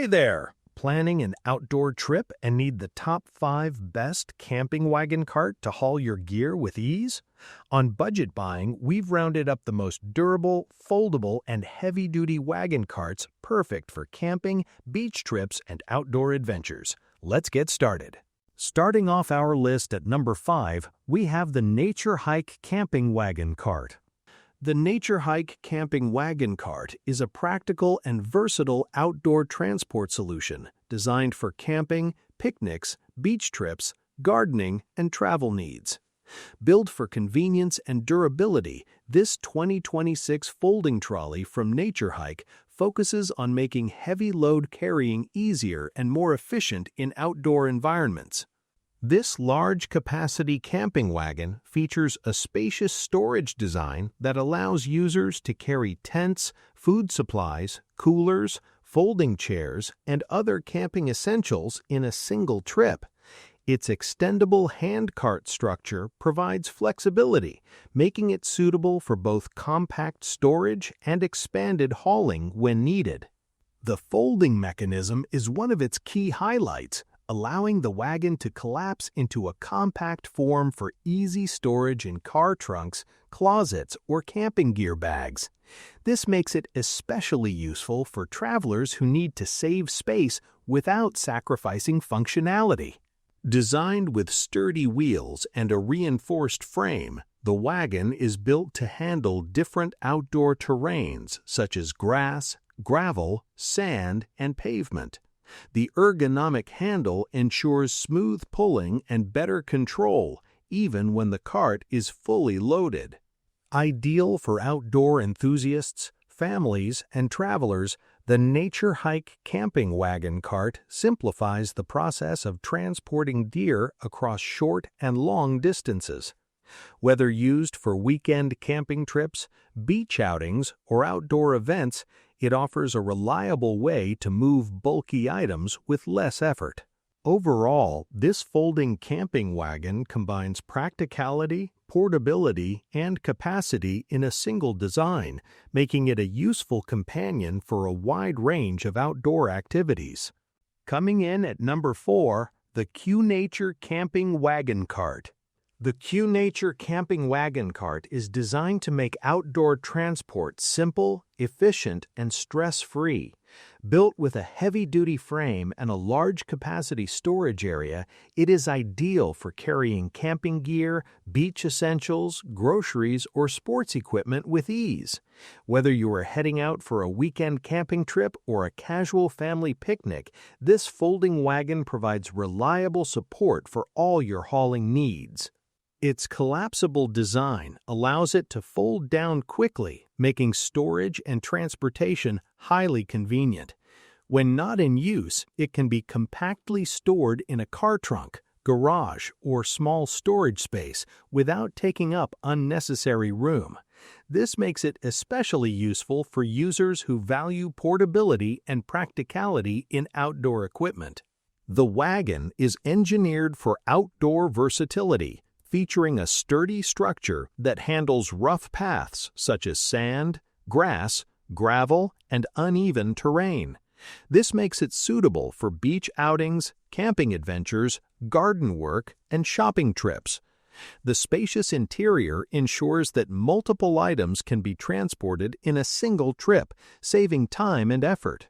Hey there! Planning an outdoor trip and need the top 5 best camping wagon cart to haul your gear with ease? On Budget Buying, we've rounded up the most durable, foldable, and heavy-duty wagon carts perfect for camping, beach trips, and outdoor adventures. Let's get started. Starting off our list at number 5, we have the Naturehike Camping Wagon Cart. The Naturehike Camping Wagon Cart is a practical and versatile outdoor transport solution designed for camping, picnics, beach trips, gardening, and travel needs. Built for convenience and durability, this 2026 folding trolley from Naturehike focuses on making heavy load carrying easier and more efficient in outdoor environments. This large-capacity camping wagon features a spacious storage design that allows users to carry tents, food supplies, coolers, folding chairs, and other camping essentials in a single trip. Its extendable handcart structure provides flexibility, making it suitable for both compact storage and expanded hauling when needed. The folding mechanism is one of its key highlights, allowing the wagon to collapse into a compact form for easy storage in car trunks, closets, or camping gear bags. This makes it especially useful for travelers who need to save space without sacrificing functionality. Designed with sturdy wheels and a reinforced frame, the wagon is built to handle different outdoor terrains such as grass, gravel, sand, and pavement. The ergonomic handle ensures smooth pulling and better control, even when the cart is fully loaded. Ideal for outdoor enthusiasts, families, and travelers, the Naturehike Camping Wagon Cart simplifies the process of transporting gear across short and long distances. Whether used for weekend camping trips, beach outings, or outdoor events, it offers a reliable way to move bulky items with less effort. Overall, this folding camping wagon combines practicality, portability, and capacity in a single design, making it a useful companion for a wide range of outdoor activities. Coming in at number 4, the Qunature Camping Wagon Cart. The Qunature Camping Wagon Cart is designed to make outdoor transport simple, efficient, and stress-free. Built with a heavy-duty frame and a large-capacity storage area, it is ideal for carrying camping gear, beach essentials, groceries, or sports equipment with ease. Whether you are heading out for a weekend camping trip or a casual family picnic, this folding wagon provides reliable support for all your hauling needs. Its collapsible design allows it to fold down quickly, making storage and transportation highly convenient. When not in use, it can be compactly stored in a car trunk, garage, or small storage space without taking up unnecessary room. This makes it especially useful for users who value portability and practicality in outdoor equipment. The wagon is engineered for outdoor versatility, featuring a sturdy structure that handles rough paths such as sand, grass, gravel, and uneven terrain. This makes it suitable for beach outings, camping adventures, garden work, and shopping trips. The spacious interior ensures that multiple items can be transported in a single trip, saving time and effort.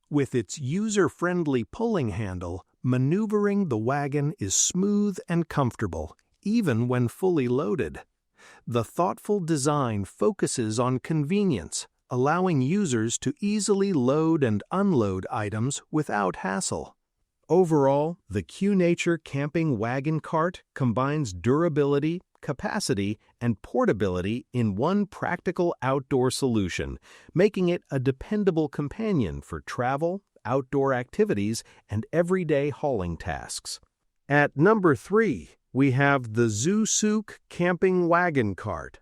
With its user-friendly pulling handle, maneuvering the wagon is smooth and comfortable, even when fully loaded. The thoughtful design focuses on convenience, allowing users to easily load and unload items without hassle. Overall, the Qunature Camping Wagon Cart combines durability, capacity, and portability in one practical outdoor solution, making it a dependable companion for travel, outdoor activities, and everyday hauling tasks. At number 3, we have the Zsooq Camping Wagon Cart.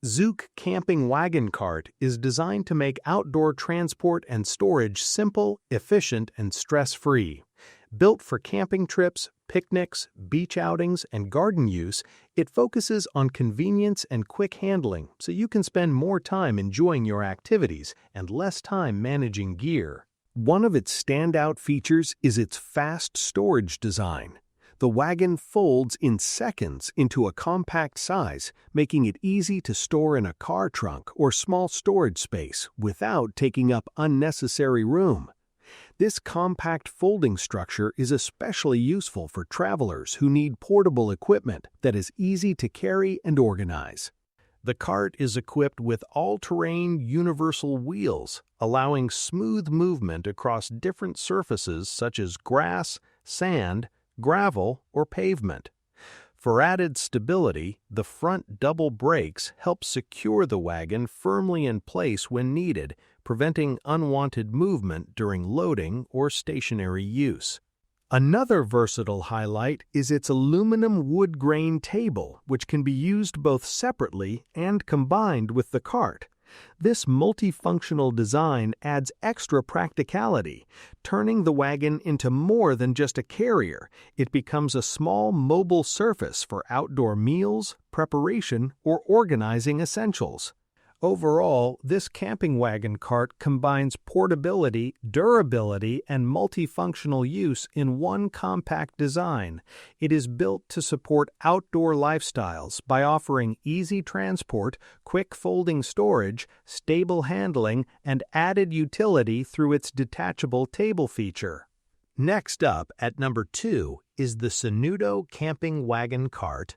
Zsooq Camping Wagon Cart is designed to make outdoor transport and storage simple, efficient, and stress-free. Built for camping trips, picnics, beach outings, and garden use, it focuses on convenience and quick handling so you can spend more time enjoying your activities and less time managing gear. One of its standout features is its fast storage design. The wagon folds in seconds into a compact size, making it easy to store in a car trunk or small storage space without taking up unnecessary room. This compact folding structure is especially useful for travelers who need portable equipment that is easy to carry and organize. The cart is equipped with all-terrain universal wheels, allowing smooth movement across different surfaces such as grass, sand, gravel, or pavement. For added stability, the front double brakes help secure the wagon firmly in place when needed, preventing unwanted movement during loading or stationary use. Another versatile highlight is its aluminum wood grain table, which can be used both separately and combined with the cart. This multifunctional design adds extra practicality, turning the wagon into more than just a carrier. It becomes a small mobile surface for outdoor meals, preparation, or organizing essentials. Overall, this camping wagon cart combines portability, durability, and multifunctional use in one compact design. It is built to support outdoor lifestyles by offering easy transport, quick folding storage, stable handling, and added utility through its detachable table feature. Next up, at number 2, is the Sonuto Camping Wagon Cart.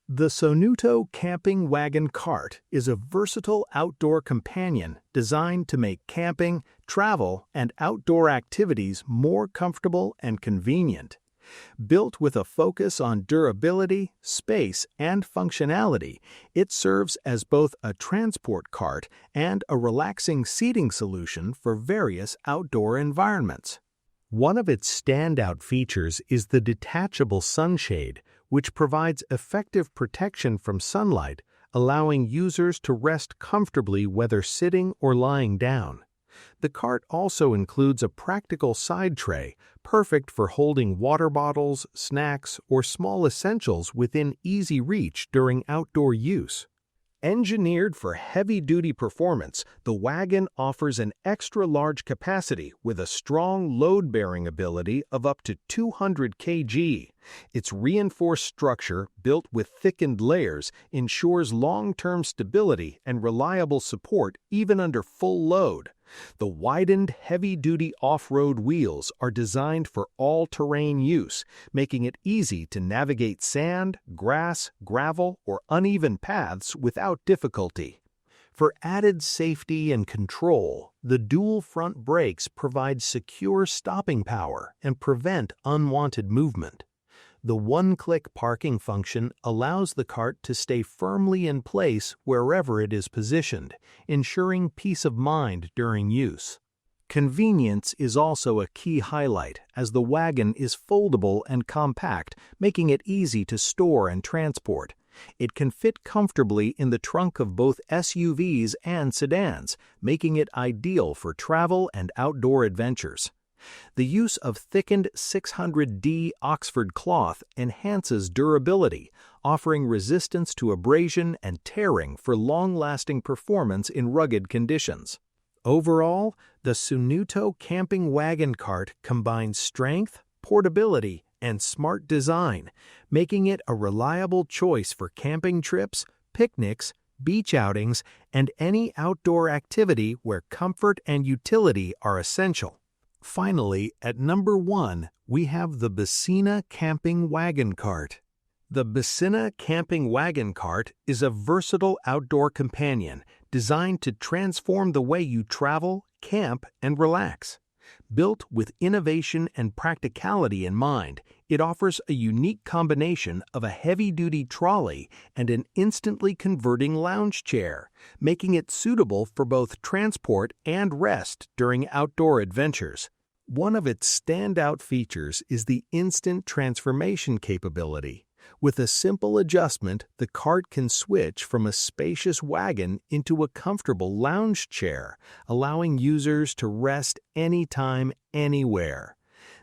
The Sonuto Camping Wagon Cart is a versatile outdoor companion designed to make camping, travel, and outdoor activities more comfortable and convenient. Built with a focus on durability, space, and functionality, it serves as both a transport cart and a relaxing seating solution for various outdoor environments. One of its standout features is the detachable sunshade, which provides effective protection from sunlight, allowing users to rest comfortably whether sitting or lying down. The cart also includes a practical side tray, perfect for holding water bottles, snacks, or small essentials within easy reach during outdoor use. Engineered for heavy-duty performance, the wagon offers an extra-large capacity with a strong load-bearing ability of up to 200 kg. Its reinforced structure, built with thickened layers, ensures long-term stability and reliable support even under full load. The widened, heavy-duty off-road wheels are designed for all-terrain use, making it easy to navigate sand, grass, gravel, or uneven paths without difficulty. For added safety and control, the dual front brakes provide secure stopping power and prevent unwanted movement. The one-click parking function allows the cart to stay firmly in place wherever it is positioned, ensuring peace of mind during use. Convenience is also a key highlight, as the wagon is foldable and compact, making it easy to store and transport. It can fit comfortably in the trunk of both SUVs and sedans, making it ideal for travel and outdoor adventures. The use of thickened 600D Oxford cloth enhances durability, offering resistance to abrasion and tearing for long-lasting performance in rugged conditions. Overall, the Sonuto Camping Wagon Cart combines strength, portability, and smart design, making it a reliable choice for camping trips, picnics, beach outings, and any outdoor activity where comfort and utility are essential. Finally, at number 1, we have the Bisinna Camping Wagon Cart. The Bisinna Camping Wagon Cart is a versatile outdoor companion designed to transform the way you travel, camp, and relax. Built with innovation and practicality in mind, it offers a unique combination of a heavy-duty trolley and an instantly converting lounge chair, making it suitable for both transport and rest during outdoor adventures. One of its standout features is the instant transformation capability. With a simple adjustment, the cart can switch from a spacious wagon into a comfortable lounge chair, allowing users to rest anytime, anywhere.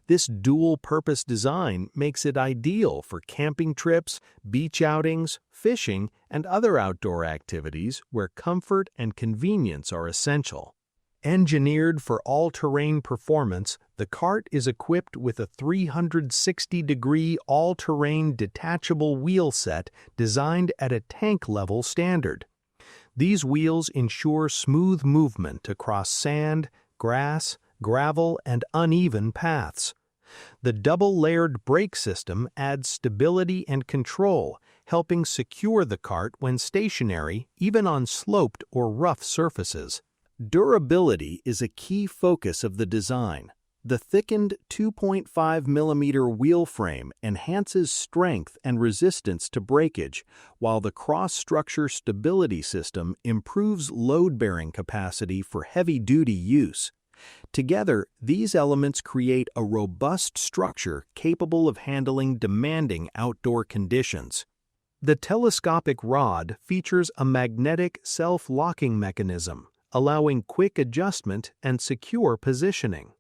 This dual-purpose design makes it ideal for camping trips, beach outings, fishing, and other outdoor activities where comfort and convenience are essential. Engineered for all-terrain performance, the cart is equipped with a 360-degree all-terrain detachable wheel set designed at a tank-level standard. These wheels ensure smooth movement across sand, grass, gravel, and uneven paths. The double-layered brake system adds stability and control, helping secure the cart when stationary, even on sloped or rough surfaces. Durability is a key focus of the design. The thickened 2.5mm wheel frame enhances strength and resistance to breakage, while the cross-structure stability system improves load-bearing capacity for heavy-duty use. Together, these elements create a robust structure capable of handling demanding outdoor conditions. The telescopic rod features a magnetic self-locking mechanism, allowing quick adjustment and secure positioning.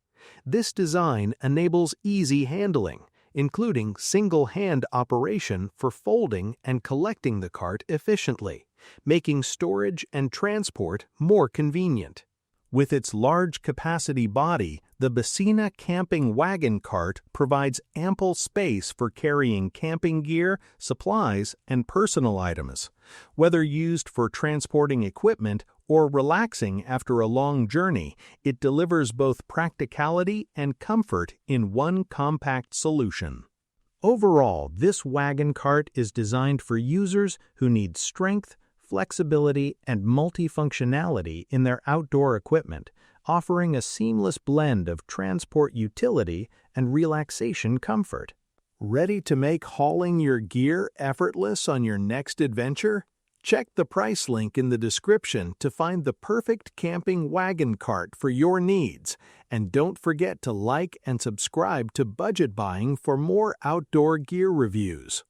This design enables easy handling, including single-hand operation for folding and collecting the cart efficiently, making storage and transport more convenient. With its large capacity body, the Bisinna camping wagon cart provides ample space for carrying camping gear, supplies, and personal items. Whether used for transporting equipment or relaxing after a long journey, it delivers both practicality and comfort in one compact solution. Overall, this wagon cart is designed for users who need strength, flexibility, and multifunctionality in their outdoor equipment, offering a seamless blend of transport utility and relaxation comfort. Ready to make hauling your gear effortless on your next adventure? Check the price link in the description to find the perfect camping wagon cart for your needs. And don't forget to like and subscribe to Budget Buying for more outdoor gear reviews.